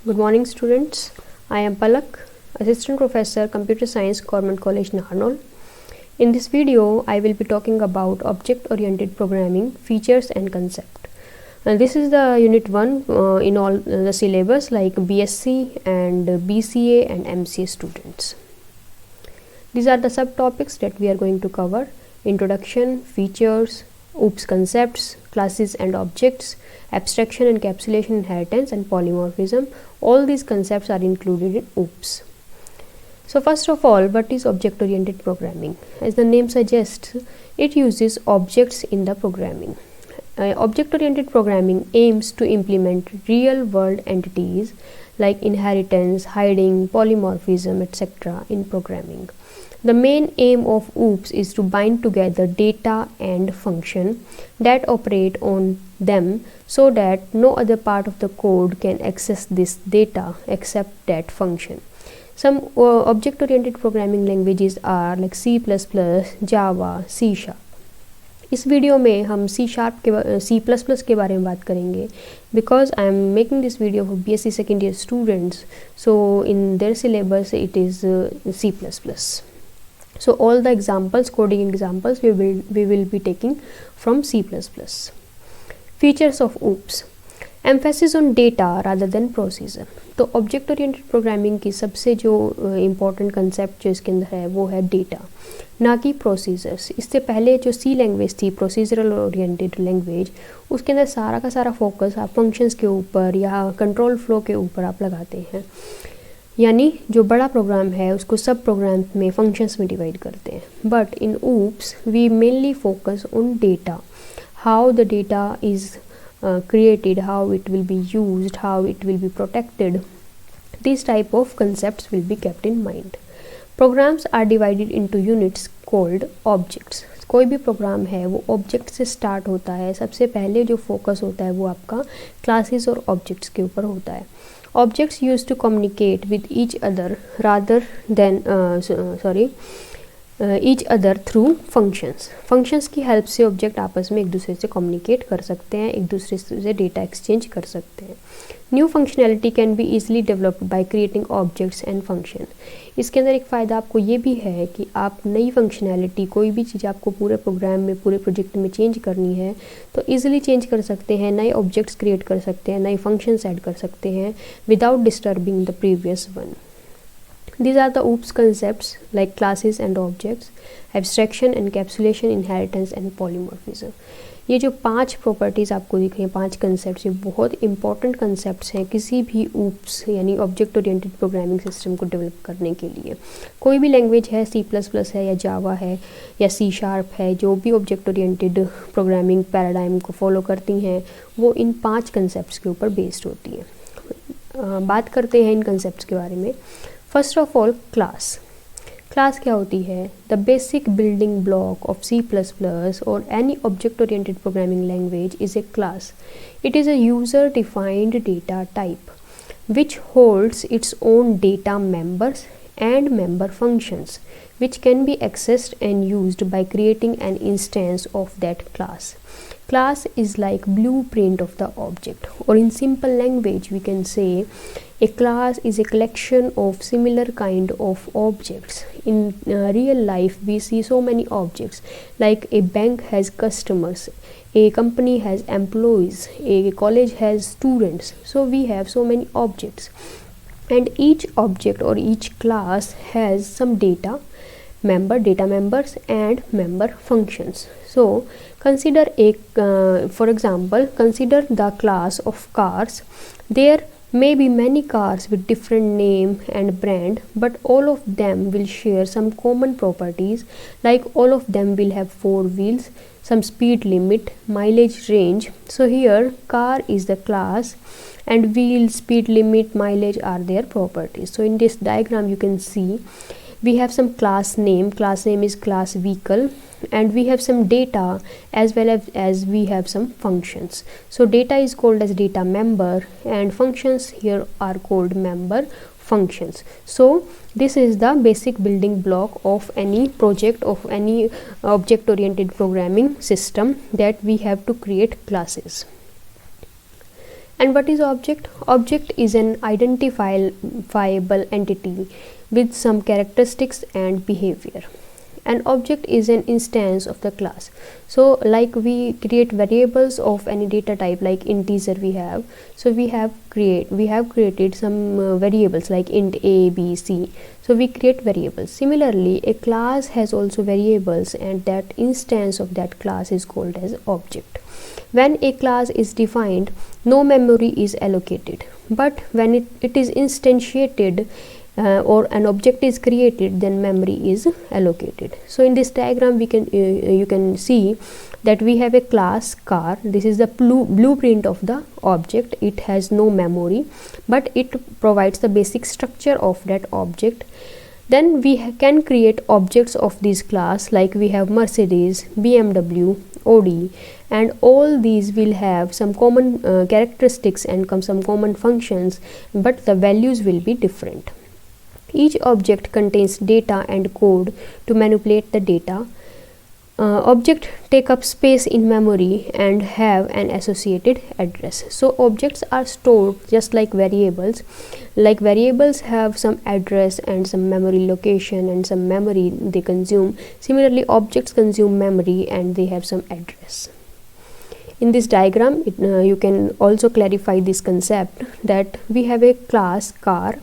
Good morning, students. I am Palak, Assistant Professor, Computer Science, Government College, Naharnol. In this video, I will be talking about object-oriented programming, features and concept. This is the Unit 1 in all the syllabus like BSc and BCA and MCA students. These are the subtopics that we are going to cover: introduction, features, OOPS concepts, classes and objects, abstraction, encapsulation, inheritance and polymorphism. All these concepts are included in OOPS. So first of all, what is object-oriented programming? As the name suggests, it uses objects in the programming. Object-oriented programming aims to implement real-world entities like inheritance, hiding, polymorphism, etc. in programming. The main aim of OOPS is to bind together data and function that operate on them so that no other part of the code can access this data except that function. Some object-oriented programming languages are like C++, Java, C#. इस video में हम C# के बारे में बात करेंगे because I am making this video for BSc second year students, so in their syllabus it is C++. So all the examples, coding examples, we will be taking from C++. Features of OOPS: emphasis on data rather than procedure. तो object oriented programming की सबसे जो important concept जो इसके अंदर है वो है डेटा, ना कि प्रोसीजर्स. इससे पहले जो सी लैंग्वेज थी, प्रोसीजरल ओरिएंटेड लैंग्वेज, उसके अंदर सारा का सारा फोकस आप फंक्शंस के ऊपर या कंट्रोल फ्लो के ऊपर आप लगाते हैं. यानी जो बड़ा प्रोग्राम है उसको सब प्रोग्राम में फंक्शंस में डिवाइड करते हैं. But in OOPS we mainly focus on data, how the data is created, how it will be used, how it will be protected. These type of concepts will be kept in mind. Programs are divided into units called objects. कोई भी programme है वो object से start होता है. सबसे पहले जो फोकस होता है वो आपका क्लासेस और ऑब्जेक्ट्स के ऊपर होता है. Objects used to communicate with each other rather than each other through functions. Functions की हेल्प से ऑब्जेक्ट आपस में एक दूसरे से कम्युनिकेट कर सकते हैं, एक दूसरे से डेटा एक्सचेंज कर सकते हैं. New functionality can be easily developed by creating objects and function. इसके अंदर एक फ़ायदा आपको ये भी है कि आप नई फंक्शनैलिटी, कोई भी चीज़ आपको पूरे प्रोग्राम में, पूरे प्रोजेक्ट में चेंज करनी है तो ईजिली चेंज कर सकते हैं, नए ऑब्जेक्ट्स क्रिएट कर सकते हैं, नए फंक्शंस ऐड कर सकते हैं without disturbing the previous one. These are the OOPS concepts like classes and objects, abstraction, encapsulation, inheritance and polymorphism. ये जो 5 प्रॉपर्टीज़ आपको दिख रही हैं, 5 कंसेप्ट, ये बहुत इंपॉर्टेंट कंसेप्ट्स हैं किसी भी OOPS यानी ऑब्जेक्ट ओरिएंटेड प्रोग्रामिंग सिस्टम को डेवलप करने के लिए. कोई भी लैंग्वेज है, C++ है या जावा है या C# है, जो भी ऑब्जेक्ट ओरिएंटेड प्रोग्रामिंग पैराडाइम को फॉलो करती हैं वो इन 5 कंसेप्ट्स के ऊपर बेस्ड होती हैं. बात करते हैं इन कंसेप्ट्स के बारे में. First of all, class. Class क्या होती है? The basic building block of C++ और any object oriented programming language is a class. It is a user defined data type which holds its own data members and member functions which can be accessed and used by creating an instance of that class. Class is like blueprint of the object, or in simple language we can say a class is a collection of similar kind of objects. In real life we see so many objects, like a bank has customers, a company has employees, a college has students, so we have so many objects, and each object or each class has some data members and member functions. So consider for example, consider the class of cars. There may be many cars with different name and brand, but all of them will share some common properties, like all of them will have 4 wheels, some speed limit, mileage range. So here car is the class and wheel, speed limit, mileage are their properties. So in this diagram you can see we have some class name is class vehicle, and we have some data as well as we have some functions. So data is called as data member and functions here are called member functions. So this is the basic building block of any project, of any object oriented programming system, that we have to create classes. And what is object? Object is an identifiable entity with some characteristics and behavior. An object is an instance of the class. So like we create variables of any data type, like integer we have. So we have created some variables like int a, b, c. So we create variables. Similarly, a class has also variables, and that instance of that class is called as object. When a class is defined, no memory is allocated, but when it is instantiated or an object is created, then memory is allocated. So in this diagram we can you can see that we have a class car. This is the blueprint of the object. It has no memory, but it provides the basic structure of that object. Then we can create objects of this class, like we have Mercedes, BMW, Audi, and all these will have some common characteristics and some common functions, but the values will be different. Each object contains data and code to manipulate the data. Objects take up space in memory and have an associated address. So objects are stored just like variables. Like variables have some address and some memory location and some memory they consume. Similarly, objects consume memory and they have some address. In this diagram, you can also clarify this concept that we have a class car.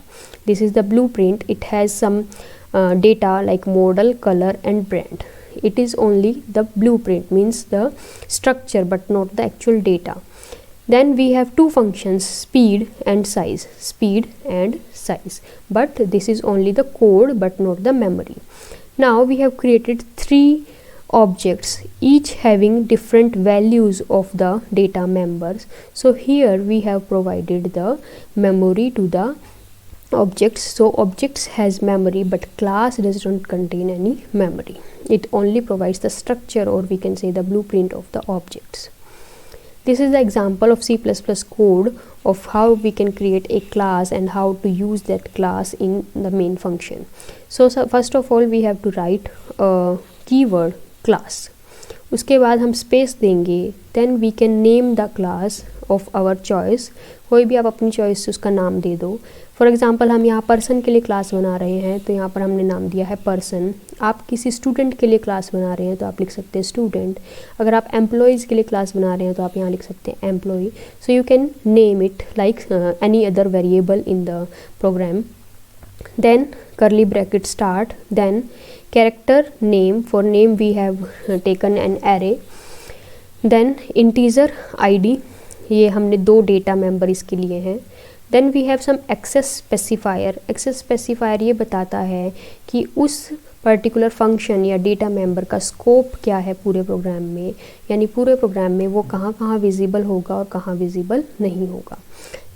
This is the blueprint. It has some data like model, color, and brand. It is only the blueprint, means the structure, but not the actual data. Then we have two functions, speed and size. Speed and size, but this is only the code but not the memory. Now we have created three objects, each having different values of the data members. So here we have provided the memory to the objects. So objects has memory, but class does not contain any memory. It only provides the structure, or we can say the blueprint of the objects. This is the example of C++ code of how we can create a class and how to use that class in the main function. So first of all we have to write a keyword class. उसके बाद हम space देंगे. Then we can name the class of our choice. कोई भी आप अपनी choice से उसका नाम दे दो. फॉर एग्जांपल हम यहाँ पर्सन के लिए क्लास बना रहे हैं, तो यहाँ पर हमने नाम दिया है पर्सन. आप किसी स्टूडेंट के लिए क्लास बना रहे हैं तो आप लिख सकते हैं स्टूडेंट. अगर आप एम्प्लॉयज़ के लिए क्लास बना रहे हैं तो आप यहाँ लिख सकते हैं employ. So you can name it like any other variable in the program. Then curly bracket start, then character name. For name we have taken an array. Then integer id, ये हमने दो डेटा मेंबर इसके लिए हैं. Then we have some access specifier. access specifier ये बताता है कि उस पर्टिकुलर फंक्शन या डेटा मेंबर का स्कोप क्या है पूरे प्रोग्राम में, यानी पूरे प्रोग्राम में वो कहाँ कहाँ विजिबल होगा और कहाँ विजिबल नहीं होगा.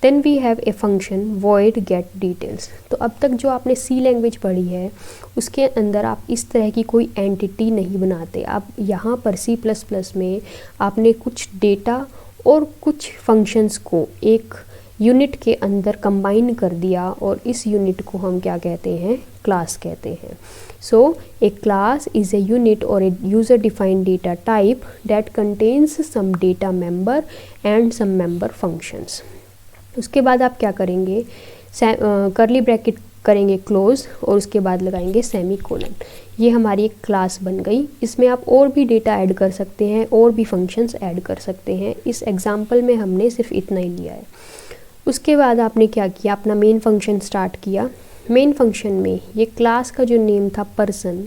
Then we have a function void get details. तो अब तक जो आपने सी लैंग्वेज पढ़ी है उसके अंदर आप इस तरह की कोई एंटिटी नहीं बनाते. आप यहाँ पर C++ में आपने कुछ डेटा और कुछ फंक्शंस को एक यूनिट के अंदर कंबाइन कर दिया, और इस यूनिट को हम क्या कहते हैं, क्लास कहते हैं. So a class is a unit और a user defined data type that contains some data member and some member functions. उसके बाद आप क्या करेंगे, करली ब्रैकेट करेंगे क्लोज और उसके बाद लगाएंगे सेमी कोलन. ये हमारी एक क्लास बन गई. इसमें आप और भी डेटा ऐड कर सकते हैं और भी फंक्शंस ऐड कर सकते हैं. इस एग्जांपल में हमने सिर्फ इतना ही लिया है. उसके बाद आपने क्या किया, अपना मेन फंक्शन स्टार्ट किया. मेन फंक्शन में ये क्लास का जो नेम था पर्सन,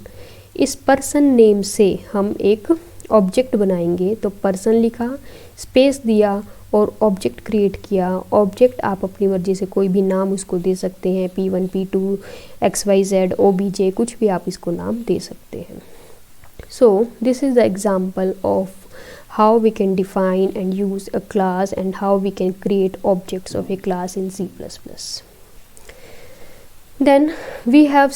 इस पर्सन नेम से हम एक ऑब्जेक्ट बनाएंगे. तो पर्सन लिखा, स्पेस दिया और ऑब्जेक्ट क्रिएट किया. ऑब्जेक्ट आप अपनी मर्जी से कोई भी नाम उसको दे सकते हैं, P1, P2, XYZ, OBJ, कुछ भी आप इसको नाम दे सकते हैं. So this is the example of how we can define and use a class and how we can create objects of a class in C++. Then we have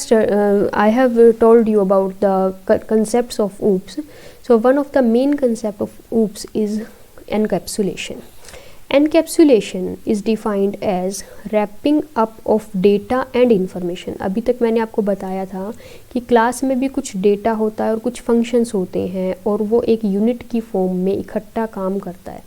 I have told you about the concepts of OOPS. So one of the main concept of OOPS is encapsulation. Encapsulation is defined as wrapping up of data and information. अभी तक मैंने आपको बताया था कि class में भी कुछ डेटा होता है और कुछ फंक्शंस होते हैं और वो एक यूनिट की फॉर्म में इकट्ठा काम करता है.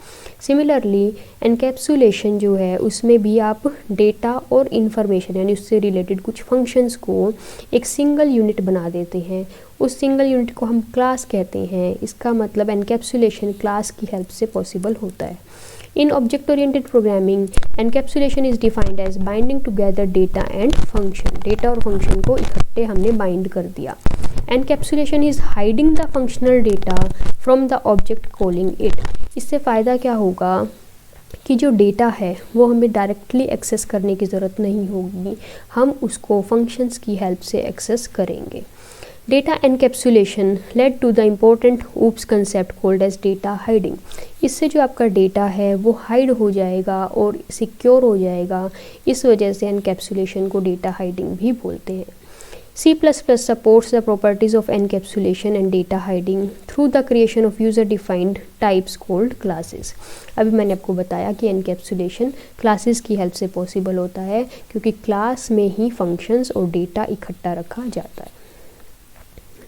सिमिलरली एनकैप्सुलेशन जो है उसमें भी आप डेटा और इन्फॉर्मेशन यानी उससे रिलेटेड कुछ फंक्शंस को एक सिंगल यूनिट बना देते हैं। उस सिंगल यूनिट को हम क्लास कहते हैं। इसका मतलब एनकैप्सुलेशन क्लास की हेल्प से पॉसिबल होता है। In object-oriented programming, encapsulation is defined as binding together data and function. Data और function को इकट्ठे हमने bind कर दिया। Encapsulation is hiding the functional data from the object calling it. इससे फ़ायदा क्या होगा कि जो डेटा है वो हमें डायरेक्टली एक्सेस करने की ज़रूरत नहीं होगी, हम उसको फंक्शंस की हेल्प से एक्सेस करेंगे। Data encapsulation led to the important OOPS concept called as data hiding. इससे जो आपका डेटा है वो हाइड हो जाएगा और सिक्योर हो जाएगा। इस वजह से एनकैप्सुलेशन को डेटा हाइडिंग भी बोलते हैं। C++ supports the properties of encapsulation and data hiding through the creation of user-defined types called classes. अभी मैंने आपको बताया कि encapsulation classes की हेल्प से पॉसिबल होता है क्योंकि क्लास में ही फंक्शंस और डेटा इकट्ठा रखा जाता है।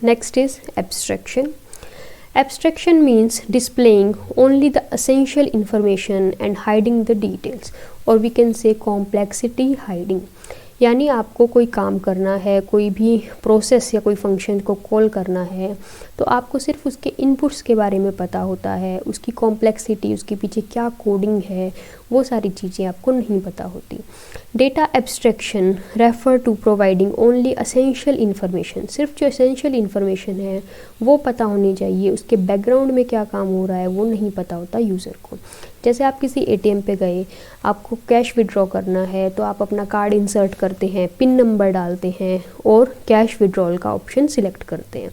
Next is abstraction. Abstraction means displaying only the essential information and hiding the details, or we can say complexity hiding. यानी आपको कोई काम करना है, कोई भी प्रोसेस या कोई फंक्शन को कॉल करना है तो आपको सिर्फ उसके इनपुट्स के बारे में पता होता है, उसकी कॉम्प्लेक्सिटी, उसके पीछे क्या कोडिंग है, वो सारी चीज़ें आपको नहीं पता होती। Data abstraction refer to providing only essential information. सिर्फ जो एसेंशियल इन्फॉर्मेशन है वो पता होनी चाहिए, उसके बैकग्राउंड में क्या काम हो रहा है वो नहीं पता होता यूज़र को। जैसे आप किसी एटीएम पे गए, आपको कैश विड्रॉ करना है तो आप अपना कार्ड इंसर्ट करते हैं, पिन नंबर डालते हैं और कैश विड्रॉल का ऑप्शन सिलेक्ट करते हैं,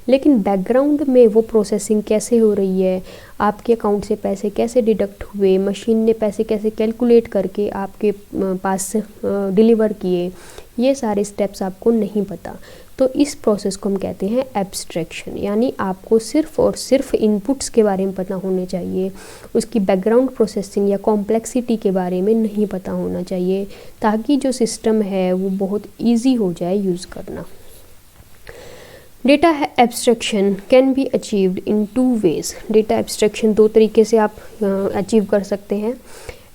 लेकिन बैकग्राउंड में वो प्रोसेसिंग कैसे हो रही है, आपके अकाउंट से पैसे कैसे डिडक्ट हुए, मशीन ने पैसे कैसे कैलकुलेट करके आपके पास डिलीवर किए, ये सारे स्टेप्स आपको नहीं पता। तो इस प्रोसेस को हम कहते हैं एब्स्ट्रैक्शन। यानी आपको सिर्फ और सिर्फ इनपुट्स के बारे में पता होने चाहिए, उसकी बैकग्राउंड प्रोसेसिंग या कॉम्प्लेक्सिटी के बारे में नहीं पता होना चाहिए, ताकि जो सिस्टम है वो बहुत ईजी हो जाए यूज़ करना। Data abstraction can be achieved in 2 ways। Data abstraction 2 तरीके से आप अचीव कर सकते हैं।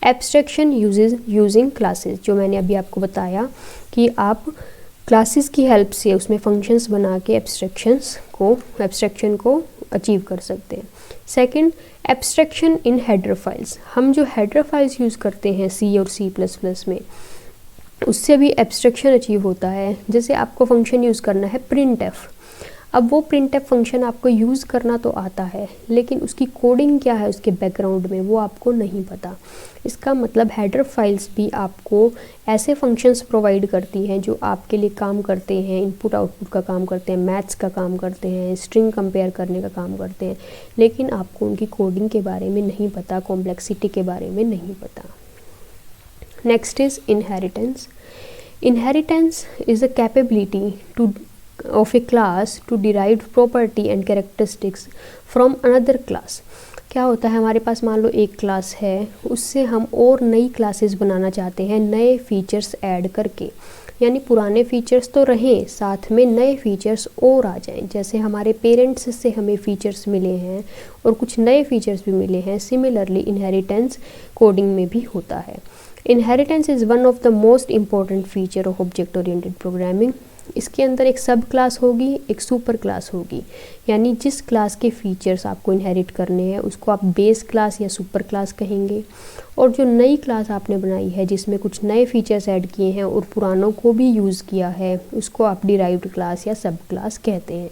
एब्स्ट्रैक्शन यूजिंग क्लासेस, जो मैंने अभी आपको बताया कि आप क्लासेस की हेल्प से उसमें फंक्शंस बना के एब्स्ट्रैक्शन को अचीव कर सकते हैं। सेकंड, एब्स्ट्रैक्शन इन हेडर फाइल्स। हम जो हेडर फाइल्स यूज़ करते हैं C और C++ में, उससे भी एब्स्ट्रैक्शन अचीव होता है। जैसे आपको फंक्शन यूज़ करना है printf। अब वो printf फंक्शन आपको यूज़ करना तो आता है, लेकिन उसकी कोडिंग क्या है उसके बैकग्राउंड में वो आपको नहीं पता। इसका मतलब हेडर फाइल्स भी आपको ऐसे फंक्शंस प्रोवाइड करती हैं जो आपके लिए काम करते हैं, इनपुट आउटपुट का काम करते हैं, मैथ्स का काम करते हैं, स्ट्रिंग कंपेयर करने का काम करते हैं, लेकिन आपको उनकी कोडिंग के बारे में नहीं पता, कॉम्प्लेक्सिटी के बारे में नहीं पता। Next is inheritance. Inheritance is a capability of a class to derive property and characteristics from another class। क्या होता है, हमारे पास मान लो एक क्लास है, उससे हम और नई क्लासेस बनाना चाहते हैं नए फीचर्स ऐड करके। यानी पुराने फीचर्स तो रहें, साथ में नए फीचर्स और आ जाएं। जैसे हमारे पेरेंट्स से हमें फीचर्स मिले हैं और कुछ नए फीचर्स भी मिले हैं, सिमिलरली इनहेरिटेंस कोडिंग में भी होता है। Inheritance is one of the most important feature of object oriented programming. इसके अंदर एक सब क्लास होगी, एक सुपर क्लास होगी। यानी जिस क्लास के फीचर्स आपको इनहेरिट करने हैं उसको आप बेस क्लास या सुपर क्लास कहेंगे, और जो नई क्लास आपने बनाई है जिसमें कुछ नए फीचर्स ऐड किए हैं और पुरानों को भी यूज़ किया है, उसको आप डिराइव्ड क्लास या सब क्लास कहते हैं।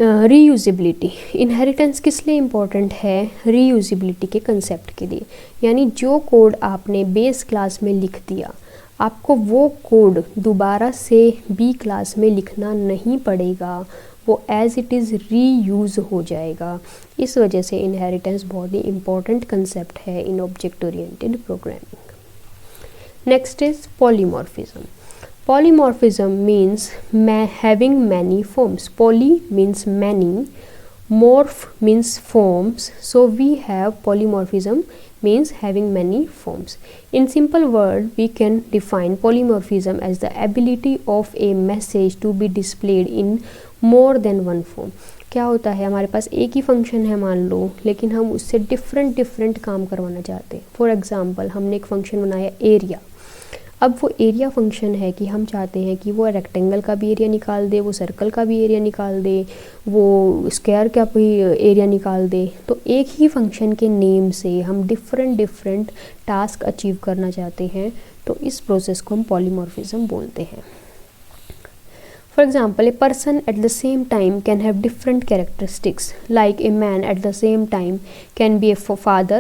रीयूजिबिलिटी। इनहेरिटेंस किस लिए इम्पॉर्टेंट है? रीयूजिबिलिटी के कंसेप्ट के लिए। यानी जो कोड आपने बेस क्लास में लिख दिया, आपको वो कोड दोबारा से बी क्लास में लिखना नहीं पड़ेगा, वो एज इट इज़ रीयूज़ हो जाएगा। इस वजह से इनहेरिटेंस बहुत ही इम्पॉर्टेंट कंसेप्ट है in object oriented programming. Next is polymorphism. Polymorphism means having many forms. Poly means many, morph means forms. So we have polymorphism means having many forms. In simple word, we can define polymorphism as the ability of a message to be displayed in more than one form. क्या होता है, हमारे पास एक ही function है मान लो, लेकिन हम उससे डिफरेंट काम करवाना चाहते हैं। फॉर एग्जांपल हमने एक फंक्शन बनाया एरिया। अब वो एरिया फंक्शन है कि हम चाहते हैं कि वो रेक्टेंगल का भी एरिया निकाल दे, वो सर्कल का भी एरिया निकाल दे, वो स्क्वायर का भी एरिया निकाल दे। तो एक ही फंक्शन के नेम से हम डिफरेंट टास्क अचीव करना चाहते हैं, तो इस प्रोसेस को हम पॉलीमॉर्फिज्म बोलते हैं। For example, a person at the same time can have different characteristics, like a man at the same time can be a father,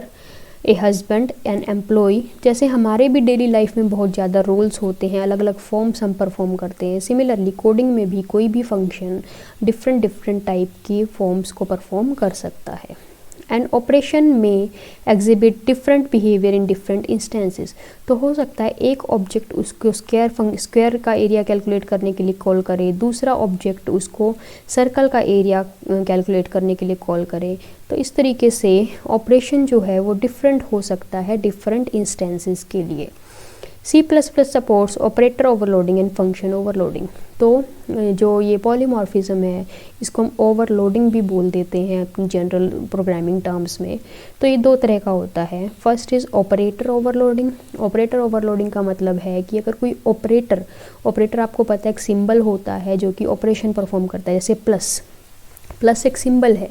a husband, an employee। जैसे हमारे भी डेली लाइफ में बहुत ज़्यादा रोल्स होते हैं, अलग अलग फॉर्म्स हम परफॉर्म करते हैं। सिमिलरली कोडिंग में भी कोई भी फंक्शन डिफरेंट टाइप की फॉर्म्स को परफॉर्म कर सकता है। एंड ऑपरेशन में exhibit different behaviour in different instances. तो हो सकता है एक ऑब्जेक्ट उसको स्क्वायर का एरिया कैलकुलेट करने के लिए कॉल करे, दूसरा ऑब्जेक्ट उसको सर्कल का एरिया कैलकुलेट करने के लिए कॉल करे। तो इस तरीके से ऑपरेशन जो है वो डिफरेंट हो सकता है डिफरेंट इंस्टेंसेस के लिए। C++ supports operator overloading and function overloading. तो जो ये पॉलीमॉर्फिज्म है इसको हम ओवरलोडिंग भी बोल देते हैं अपनी जनरल प्रोग्रामिंग टर्म्स में। तो ये दो तरह का होता है। First is operator overloading. Operator overloading का मतलब है कि अगर कोई ऑपरेटर आपको पता है एक सिंबल होता है जो कि ऑपरेशन परफॉर्म करता है, जैसे प्लस एक सिंबल है,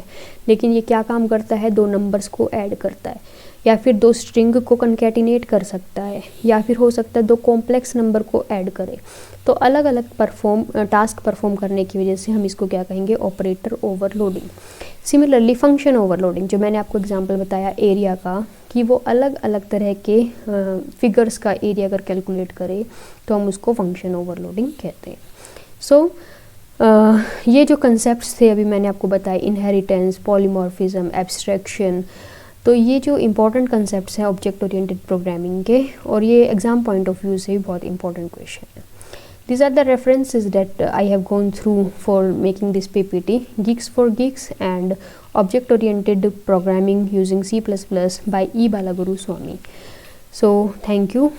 लेकिन ये क्या काम करता है, दो नंबर्स को ऐड करता है, या फिर दो स्ट्रिंग को कंकैटिनेट कर सकता है, या फिर हो सकता है दो कॉम्प्लेक्स नंबर को ऐड करे। तो अलग अलग टास्क परफॉर्म करने की वजह से हम इसको क्या कहेंगे, operator overloading. Similarly function overloading, जो मैंने आपको एग्जांपल बताया एरिया का, कि वो अलग अलग तरह के फिगर्स का एरिया अगर कैलकुलेट करे तो हम उसको फंक्शन ओवरलोडिंग कहते हैं। सो ये जो कंसेप्ट्स थे अभी मैंने आपको बताए, इनहेरिटेंस, पॉलीमॉर्फिज्म, एब्स्ट्रैक्शन, तो ये जो इम्पॉर्टेंट कंसेप्ट्स हैं ऑब्जेक्ट ओरिएंटेड प्रोग्रामिंग के, और ये एग्जाम पॉइंट ऑफ व्यू से भी बहुत इंपॉर्टेंट क्वेश्चन है। These are the references that I have gone through for making this PPT, Geeks for Geeks and Object Oriented Programming using C++ by E. Balaguru Swami. So thank you.